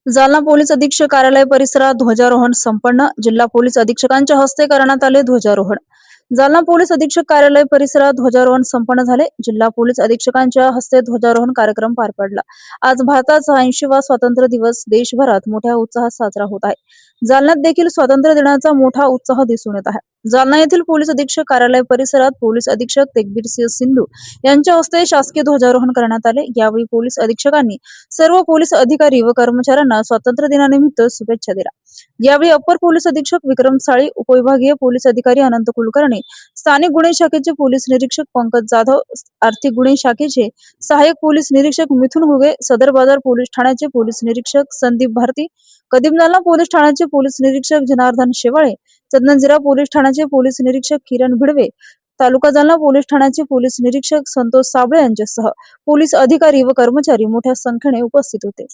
Jalna police अधीक्षक कार्यालय परिसरात ध्वजारोहण संपन्न. जिल्हा पोलीस अधीक्षकांच्या हस्ते करण्यात आले ध्वजारोहण. जालना पोलीस अधीक्षक कार्यालय परिसरात ध्वजारोहण संपन्न झाले. जिल्हा पोलीस अधीक्षकांच्या हस्ते ध्वजारोहण कार्यक्रम पार पडला. आज भारताचा 80वा स्वातंत्र्य दिवस देशभरात मोठ्या उत्साहात साजरा होत आहे. जालन्यात देखील स्वातंत्र्य दिनाचा मोठा उत्साह दिसून येत आहे. जालना येथील पोलीस अधीक्षक कार्यालय परिसरात पोलीस अधीक्षक तेगबीर सिंह सिंधू यांच्या हस्ते शासकीय ध्वजारोहण करण्यात आले. यावेळी पोलीस अधीक्षकांनी सर्व पोलीस अधिकारी व कर्मचाऱ्यांना स्वातंत्र्य दिनानिमित्त शुभेच्छा दिल्या. यावेळी अप्पर पोलीस अधीक्षक विक्रम साळी, उपविभागीय पोलीस अधिकारी अनंत कुलकर्णी, स्थानिक गुन्हे शाखेचे पोलीस निरीक्षक पंकज जाधव, आर्थिक गुन्हे शाखेचे सहाय्यक पोलीस निरीक्षक मिथुन हुगे, सदर बाजार पोलीस ठाण्याचे पोलीस निरीक्षक संदीप भारती, कदीम जालना पोलीस ठाण्याचे पोलीस निरीक्षक जनार्दन शेवाळे, चंदनजिरा पोलीस ठाण्याचे पोलीस निरीक्षक किरण भिडवे, तालुका जालना पोलीस ठाण्याचे पोलीस निरीक्षक संतोष साबळे यांच्यासह पोलीस अधिकारी व कर्मचारी मोठ्या संख्येने उपस्थित होते.